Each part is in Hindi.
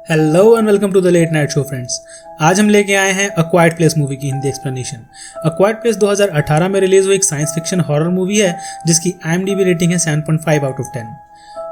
Hello and welcome to the late night show friends. आज हम लेके आए हैं अ क्वाइट प्लेस मूवी की हिंदी एक्सप्लेनेशन। अ क्वाइट प्लेस 2018 में रिलीज हुई एक साइंस फिक्शन हॉरर मूवी है जिसकी IMDb रेटिंग है 7.5 आउट ऑफ 10।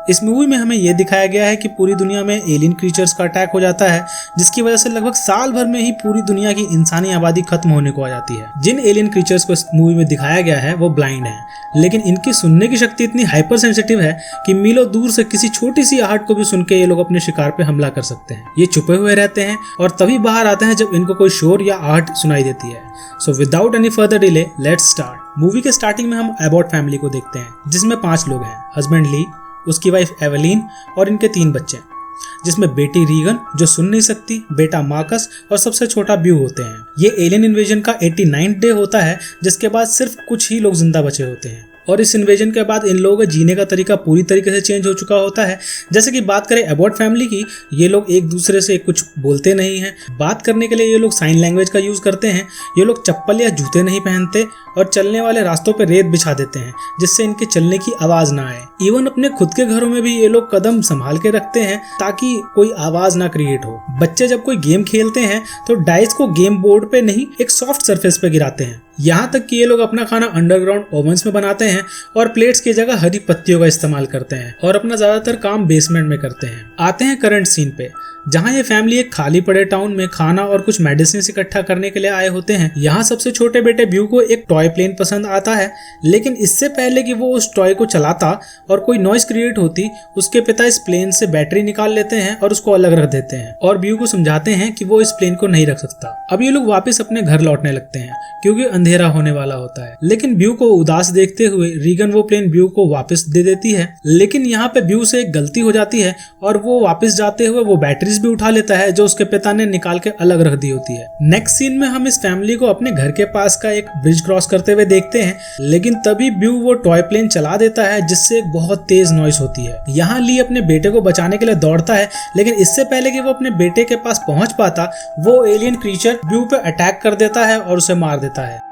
इस मूवी में हमें यह दिखाया गया है कि पूरी दुनिया में एलियन क्रीचर्स का अटैक हो जाता है, जिसकी वजह से लगभग साल भर में ही पूरी दुनिया की इंसानी आबादी खत्म होने को आ जाती है। जिन एलियन क्रीचर्स को इस मूवी में दिखाया गया है वो ब्लाइंड हैं, लेकिन इनकी सुनने की शक्ति इतनी हाइपर सेंसिटिव है कि मीलों दूर से किसी छोटी सी आहट को भी सुन के ये लोग अपने शिकार पे हमला कर सकते हैं। ये छुपे हुए रहते हैं और तभी बाहर आते हैं जब इनको कोई शोर या आहट सुनाई देती है। So without any further delay let's start. Movie के स्टार्टिंग में हम एबॉट फैमिली को देखते हैं, जिसमें 5 लोग हैं। हस्बैंड ली, उसकी वाइफ एवेलिन और इनके 3 बच्चे, जिसमें बेटी रीगन जो सुन नहीं सकती, बेटा मार्कस और सबसे छोटा ब्यू होते हैं। ये एलियन इन्वेजन का 89th डे होता है, जिसके बाद सिर्फ कुछ ही लोग जिंदा बचे होते हैं। और इस इन्वेजन के बाद इन लोगों का जीने का तरीका पूरी तरीके से चेंज हो चुका होता है। जैसे कि बात करें एबॉट फैमिली की, ये लोग एक दूसरे से कुछ बोलते नहीं हैं। बात करने के लिए ये लोग साइन लैंग्वेज का यूज करते हैं। ये लोग चप्पल या जूते नहीं पहनते और चलने वाले रास्तों पर रेत बिछा देते हैं, जिससे इनके चलने की आवाज ना आए। इवन अपने खुद के घरों में भी ये लोग कदम संभाल के रखते हैं ताकि कोई आवाज ना क्रिएट हो। बच्चे जब कोई गेम खेलते हैं तो डाइस को गेम बोर्ड पे नहीं, एक सॉफ्ट सरफेस पे गिराते हैं। यहाँ तक कि ये लोग अपना खाना अंडरग्राउंड ओवंस में बनाते हैं और प्लेट्स की जगह हरी पत्तियों का इस्तेमाल करते हैं और अपना ज्यादातर काम बेसमेंट में करते हैं। आते हैं करंट सीन पे, जहाँ ये फैमिली एक खाली पड़े टाउन में खाना और कुछ मेडिसिन इकट्ठा करने के लिए आए होते हैं। यहाँ सबसे छोटे बेटे ब्यू को एक टॉय प्लेन पसंद आता है, लेकिन इससे पहले कि वो उस टॉय को चलाता और कोई नॉइस क्रिएट होती, उसके पिता इस प्लेन से बैटरी निकाल लेते हैं और उसको अलग रख देते हैं और ब्यू को समझाते हैं कि वो इस प्लेन को नहीं रख सकता। अब ये लोग वापस अपने घर लौटने लगते हैं क्योंकि अंधेरा होने वाला होता है, लेकिन ब्यू को उदास देखते हुए रीगन वो प्लेन ब्यू को वापस दे देती है। लेकिन यहाँ पे ब्यू से एक गलती हो जाती है और वो वापस जाते हुए वो बैटरीज भी उठा लेता है जो उसके पिता ने निकाल के अलग रख दी होती है। नेक्स्ट सीन में हम इस फैमिली को अपने घर के पास का एक ब्रिज क्रॉस करते हुए देखते हैं, लेकिन तभी ब्यू वो टॉय प्लेन चला देता है जिससे एक बहुत तेज नॉइस होती है। यहाँ ली अपने बेटे को बचाने के लिए दौड़ता है, लेकिन इससे पहले कि वो अपने बेटे के पास पहुंच पाता, वो एलियन क्रीचर ब्यू पे अटैक कर देता है और उसे मार देता है।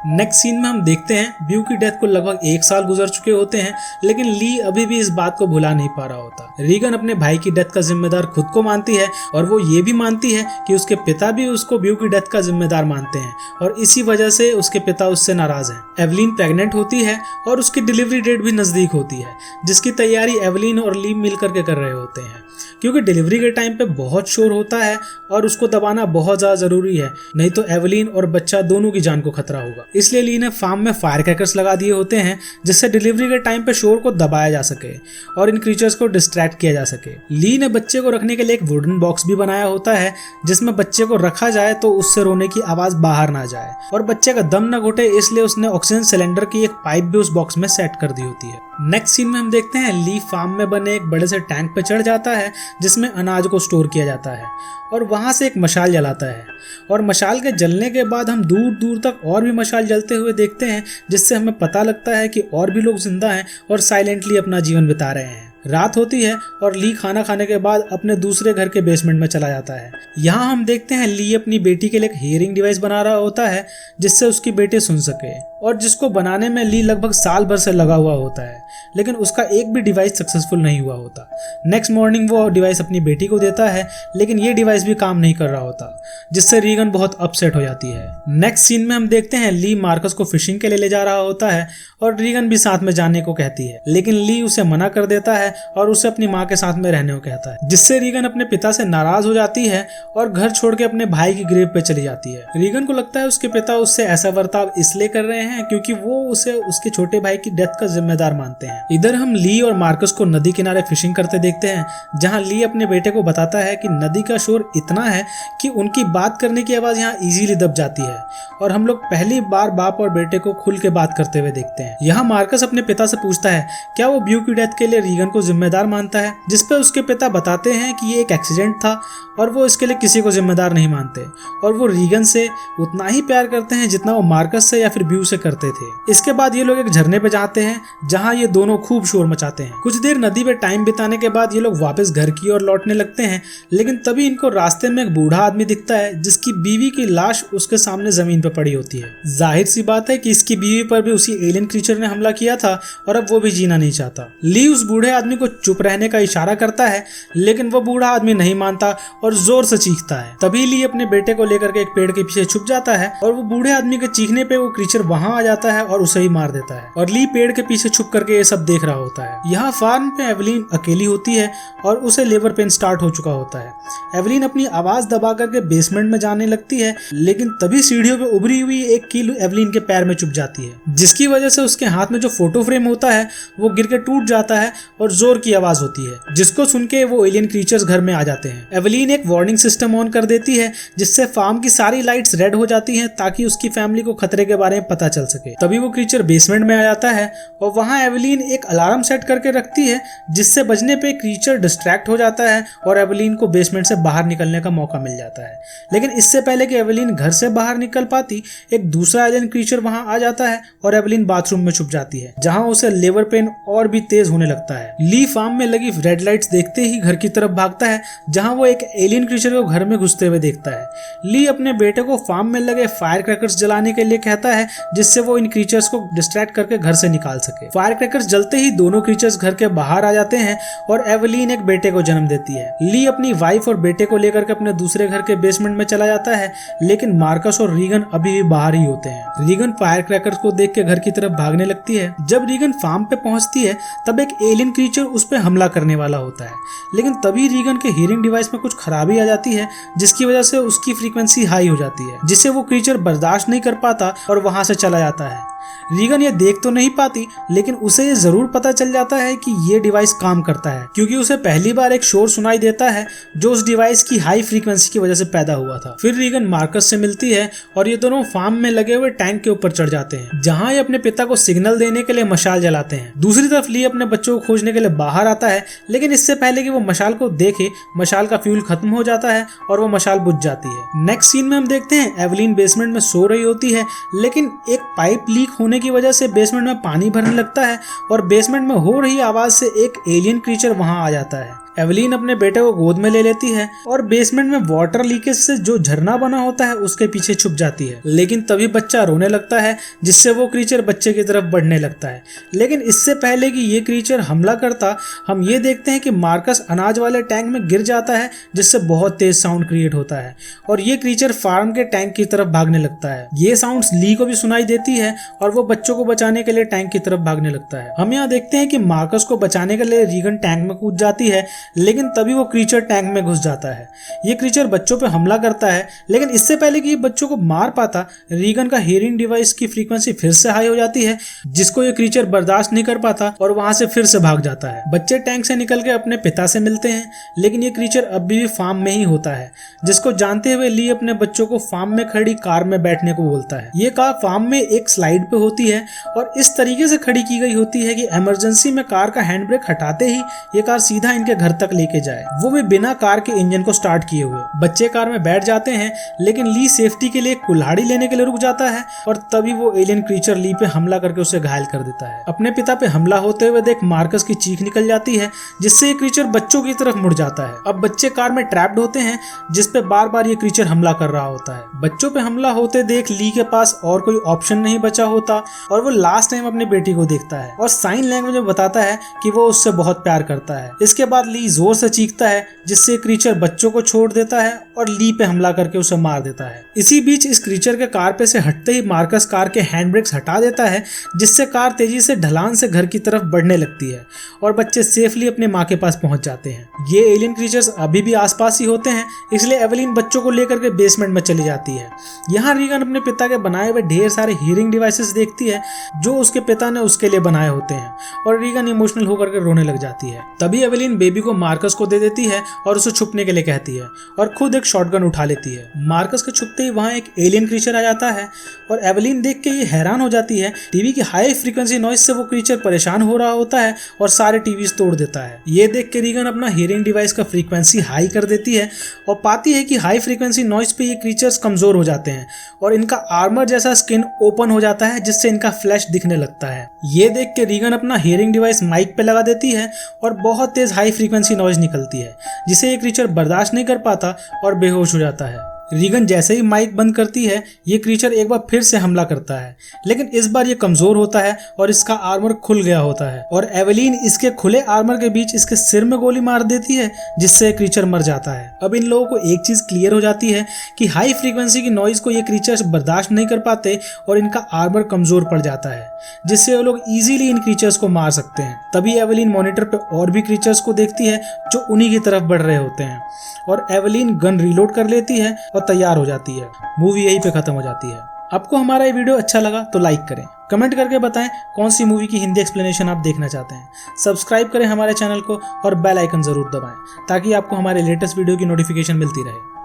नेक्स्ट सीन में हम देखते हैं ब्यू की डेथ को लगभग 1 साल गुजर चुके होते हैं, लेकिन ली अभी भी इस बात को भुला नहीं पा रहा होता। रीगन अपने भाई की डेथ का जिम्मेदार खुद को मानती है और वो ये भी मानती है कि उसके पिता भी उसको ब्यू की डेथ का जिम्मेदार मानते हैं और इसी वजह से उसके पिता उससे नाराज हैं। एवलिन प्रेग्नेंट होती है और उसकी डिलीवरी डेट भी नजदीक होती है, जिसकी तैयारी एवलिन और ली मिल करके कर रहे होते हैं, क्योंकि डिलीवरी के टाइम पे बहुत शोर होता है और उसको दबाना बहुत ज्यादा जरूरी है, नहीं तो एवलिन और बच्चा दोनों की जान को खतरा होगा। इसलिए ली ने फार्म में फायर क्रैकर्स लगा दिए होते हैं, जिससे डिलीवरी के टाइम पे शोर को दबाया जा सके और इन क्रीचर्स को डिस्ट्रैक्ट किया जा सके। ली ने बच्चे को रखने के लिए एक वुडन बॉक्स भी बनाया होता है, जिसमें बच्चे को रखा जाए तो उससे रोने की आवाज बाहर ना जाए और बच्चे का दम न घुटे, इसलिए उसने ऑक्सीजन सिलेंडर की एक पाइप भी उस बॉक्स में सेट कर दी होती है। नेक्स्ट सीन में हम देखते हैं ली फार्म में बने एक बड़े से टैंक पे चढ़ जाता है जिसमें अनाज को स्टोर किया जाता है और वहां से एक मशाल जलाता है और मशाल के जलने के बाद हम दूर दूर तक और भी मशाल जलते हुए देखते हैं, जिससे हमें पता लगता है कि और भी लोग जिंदा हैं और साइलेंटली अपना जीवन बिता रहे हैं। रात होती है और ली खाना खाने के बाद अपने दूसरे घर के बेसमेंट में चला जाता है। यहाँ हम देखते हैं ली अपनी बेटी के लिए एक हियरिंग डिवाइस बना रहा होता है जिससे उसकी बेटी सुन सके, और जिसको बनाने में ली लगभग साल भर से लगा हुआ होता है, लेकिन उसका एक भी डिवाइस सक्सेसफुल नहीं हुआ होता। नेक्स्ट मॉर्निंग वो डिवाइस अपनी बेटी को देता है, लेकिन ये डिवाइस भी काम नहीं कर रहा होता, जिससे रीगन बहुत अपसेट हो जाती है। नेक्स्ट सीन में हम देखते हैं ली मार्कस को फिशिंग के लिए ले जा रहा होता है और रीगन भी साथ में जाने को कहती है, लेकिन ली उसे मना कर देता है और उसे अपनी माँ के साथ में रहने को कहता है, जिससे रीगन अपने पिता से नाराज हो जाती है और घर छोड़ के अपने भाई की ग्रेव पे चली जाती है। रीगन को लगता है उसके पिता उससे ऐसा बर्ताव इसलिए कर रहे हैं क्योंकि वो उसे उसके छोटे भाई की डेथ का जिम्मेदार मानते हैं। इधर हम ली और मार्कस को नदी किनारे फिशिंग करते देखते हैं, जहाँ ली अपने बेटे को बताता है कि नदी का शोर इतना है कि उनकी बात करने की आवाज यहाँ इजीली दब जाती है और हम लोग पहली बार बाप और बेटे को खुल के बात करते हुए देखते हैं। यहाँ मार्कस अपने पिता से पूछता है क्या वो ब्यू की डेथ के लिए रीगन को जिम्मेदार मानता है, जिसपे उसके पिता बताते हैं कि ये एक एक्सीडेंट था और वो इसके लिए किसी को जिम्मेदार नहीं मानते और वो रीगन से उतना ही प्यार करते हैं जितना वो मार्कस से या फिर ब्यू से से करते थे। इसके बाद ये लोग एक झरने पे जाते हैं जहाँ ये दोनों खूब शोर मचाते हैं। कुछ देर नदी पे टाइम बिताने के बाद ये लोग वापस घर की ओर लौटने लगते हैं, लेकिन तभी इनको रास्ते में एक बूढ़ा आदमी दिखता है जिसकी बीवी की लाश उसके सामने जमीन पर पड़ी होती है। जाहिर सी बात है कि इसकी बीवी पर भी उसी एलियन क्रीचर ने हमला किया था और अब वो भी जीना नहीं चाहता। ली उस बूढ़े आदमी को चुप रहने का इशारा करता है, लेकिन वो बूढ़ा आदमी नहीं मानता और जोर से चीखता है। तभी ली अपने बेटे को लेकर के एक पेड़ के पीछे छुप जाता है और वो बूढ़े आदमी के चीखने पे वो क्रीचर वहां आ जाता है और उसे ही मार देता है। और ली पेड़ के पीछे छुप करके ये सब देख रहा होता है। यहाँ फार्म पे एवलीन अकेली होती है और उसे लेबर पेन स्टार्ट हो चुका होता है। एवलीन अपनी आवाज दबा करके बेसमेंट में जाने लगती है, लेकिन तभी सीढ़ियों पे उभरी हुई एक कील एवलीन के पैर में चुभ जाती है, जिसकी वजह से उसके हाथ में जो फोटो फ्रेम होता है वो गिर के टूट जाता है और जोर की आवाज होती है, जिसको सुन के वो एलियन क्रीचर्स घर में आ जाते हैं। एवलीन एक वार्निंग सिस्टम ऑन कर देती है जिससे फार्म की सारी लाइट्स रेड हो जाती हैं ताकि उसकी फैमिली को खतरे के बारे में पता चल सके। तभी वो क्रीचर बेसमेंट में आ जाता है और वहां एवलीन एक अलार्म सेट करके रखती है, जिससे बजने पे क्रीचर डिस्ट्रैक्ट हो जाता है और एवलीन को बेसमेंट से बाहर निकलने का मौका मिल जाता है। लेकिन इससे पहले कि एवलीन घर से बाहर निकल पाती, एक दूसरा एलियन क्रीचर वहां आ जाता है और एवलीन बाथरूम में छुप जाती है, जहां उसे लेबर पेन और भी तेज होने लगता है। ली फार्म में लगी रेड लाइट्स देखते ही घर की तरफ भागता है, जहां वो एक एलियन क्रीचर को घर में घुसते हुए देखता है। ली अपने बेटे को फार्म में लगे फायर क्रैकर्स जलाने के लिए कहता है, जिससे वो इन क्रीचर्स को डिस्ट्रैक्ट करके घर से निकाल सके। फायर क्रैकर्स जलते ही दोनों क्रीचर्स घर के बाहर आ जाते हैं और एवलीन एक बेटे को जन्म देती है। ली अपनी वाइफ और बेटे को लेकर के अपने दूसरे घर के बेसमेंट में चला जाता है, लेकिन मार्कस और रीगन अभी भी बाहर ही होते हैं। रीगन फायर क्रैकर्स को देख के घर की तरफ भागने लगती है। जब रीगन फार्म पे पहुंचती है तब एक एलियन क्रीचर उस पे हमला करने वाला होता है, लेकिन तभी रीगन के हियरिंग डिवाइस में कुछ खराबी आ जाती है, जिसकी वजह से उसकी फ्रीक्वेंसी हाई हो जाती है, जिसे वो क्रीचर बर्दाश्त नहीं कर पाता और वहां से चला जाता है। रीगन ये देख तो नहीं पाती, लेकिन उसे ये जरूर पता चल जाता है कि ये डिवाइस काम करता है, क्योंकि उसे पहली बार एक शोर सुनाई देता है जो उस डिवाइस की हाई फ्रीक्वेंसी की वजह से पैदा हुआ था। फिर रीगन मार्कस से मिलती है और ये दोनों फार्म में लगे हुए टैंक के ऊपर चढ़ जाते हैं, जहां ये अपने पिता को सिग्नल देने के लिए मशाल जलाते हैं। दूसरी तरफ ली अपने बच्चों को खोजने के लिए बाहर आता है, लेकिन इससे पहले कि वो मशाल को देखे, मशाल का फ्यूल खत्म हो जाता है और वो मशाल बुझ जाती है। नेक्स्ट सीन में हम देखते हैं एवलीन बेसमेंट में सो रही होती है, लेकिन एक पाइप लीक होने की वजह से बेसमेंट में पानी भरने लगता है और बेसमेंट में हो रही आवाज से एक एलियन क्रीचर वहां आ जाता है। एवलीन अपने बेटे को गोद में ले लेती है और बेसमेंट में वाटर लीकेज से जो झरना बना होता है उसके पीछे छुप जाती है, लेकिन तभी बच्चा रोने लगता है, जिससे वो क्रीचर बच्चे की तरफ बढ़ने लगता है। लेकिन इससे पहले कि ये क्रीचर हमला करता, हम ये देखते हैं कि मार्कस अनाज वाले टैंक में गिर जाता है, जिससे बहुत तेज साउंड क्रिएट होता है और ये क्रीचर फार्म के टैंक की तरफ भागने लगता है। ये साउंड्स ली को भी सुनाई देती है और वो बच्चों को बचाने के लिए टैंक की तरफ भागने लगता है। हम यहाँ देखते हैं कि मार्कस को बचाने के लिए रीगन टैंक में कूद जाती है, लेकिन तभी वो क्रीचर टैंक में घुस जाता है। ये क्रीचर बच्चों पे हमला करता है, लेकिन इससे पहले कि ये बच्चों को मार पाता, रीगन का हियरिंग डिवाइस की फ्रीक्वेंसी फिर से हाई हो जाती है, जिसको ये क्रीचर बर्दाश्त नहीं कर पाता और वहां से फिर से भाग जाता है। बच्चे टैंक से निकल के अपने पिता से मिलते हैं, लेकिन ये क्रीचर अभी भी फार्म में ही होता है, जिसको जानते हुए ली अपने बच्चों को फार्म में खड़ी कार में बैठने को बोलता है। ये कार फार्म में एक स्लाइड पे होती है और इस तरीके से खड़ी की गई होती है कि इमरजेंसी में कार का हैंड ब्रेक हटाते ही ये कार सीधा इनके घर तक लेके जाए, वो भी बिना कार के इंजन को स्टार्ट किए हुए। बच्चे कार में बैठ जाते हैं, लेकिन ली सेफ्टी के लिए कुल्हाड़ी लेने के लिए रुक जाता है और तभी वो एलियन क्रीचर ली पे हमला करके उसे घायल कर देता है। अपने पिता पे हमला होते हुए देख मार्कस की चीख निकल जाती है, जिससे ये क्रीचर बच्चों की तरफ मुड़ जाता है। अब बच्चे कार में ट्रैप्ड होते हैं, जिसपे बार बार ये क्रीचर हमला कर रहा होता है। बच्चों पे हमला होते देख ली के पास और कोई ऑप्शन नहीं बचा होता और वो लास्ट टाइम अपनी बेटी को देखता है और साइन लैंग्वेज में बताता है कि वो उससे बहुत प्यार करता है। इसके बाद ली जोर से चीखता है, जिससे क्रीचर बच्चों को छोड़ देता है और ली पे हमला करके उसे मार देता है। इसी बीच इस क्रीचर के कार पे से हटते ही मार्कस कार के हैंड ब्रेक्स हटा देता है, जिससे कार तेजी से ढलान से घर की तरफ बढ़ने लगती है और बच्चे सेफली अपने माँ के पास पहुंच जाते हैं। ये एलियन क्रीचर्स अभी भी आसपास ही होते हैं, इसलिए एवलीन बच्चों को लेकर के बेसमेंट में चली जाती है। यहाँ रीगन अपने पिता के बनाए हुए ढेर सारे हियरिंग डिवाइसेस देखती है जो उसके पिता ने उसके लिए बनाए होते हैं और रीगन इमोशनल होकर के रोने लग जाती है। तभी एवलीन बेबी को मार्कस को दे देती है और उसे छुपने के लिए कहती है और खुद एक शॉटगन उठा लेती है। मार्कस के छुपते ही वहाँ एक एलियन क्रीचर आ जाता है और एवेलिन देख के ये हैरान हो जाती है। टीवी की हाई फ्रीक्वेंसी नॉइज से वो क्रीचर परेशान हो रहा होता है और सारे टीवीज तोड़ देता है। ये देख के रीगन अपना हियरिंग डिवाइस का फ्रीक्वेंसी हाई कर देती है और पाती है कि हाई फ्रीक्वेंसी नॉइज पे ये क्रीचर्स कमजोर हो जाते हैं और इनका आर्मर जैसा स्किन ओपन हो जाता है जिससे इनका फ्लैश दिखने लगता है। ये देख के रीगन अपना हियरिंग डिवाइस माइक पे लगा देती है और बहुत तेज हाई फ्रीक्वेंसी नॉइज निकलती है जिसे ये क्रीचर बर्दाश्त नहीं कर पाता और बेहोश हो जाता है। रीगन जैसे ही माइक बंद करती है ये क्रीचर एक बार फिर से हमला करता है, लेकिन इस बार ये कमजोर होता है और इसका आर्मर खुल गया होता है और एवेलिन इसके खुले आर्मर के बीच इसके सिर में गोली मार देती है जिससे क्रीचर मर जाता है। अब इन लोगों को एक चीज क्लियर हो जाती है कि हाई फ्रीक्वेंसी की नॉइज को ये क्रीचर्स बर्दाश्त नहीं कर पाते और इनका आर्मर कमजोर पड़ जाता है जिससे वो लोग इजीली इन क्रीचर्स को मार सकते हैं। तभी एवेलिन मॉनिटर पे और भी क्रीचर्स को देखती है जो उन्हीं की तरफ बढ़ रहे होते हैं और एवेलिन गन रीलोड कर लेती है और तैयार हो जाती है। मूवी यहीं पे खत्म हो जाती है। आपको हमारा ये वीडियो अच्छा लगा तो लाइक करें, कमेंट करके बताएं कौन सी मूवी की हिंदी एक्सप्लेनेशन आप देखना चाहते हैं। सब्सक्राइब करें हमारे चैनल को और बेल आइकन जरूर दबाएं ताकि आपको हमारे लेटेस्ट वीडियो की नोटिफिकेशन मिलती रहे।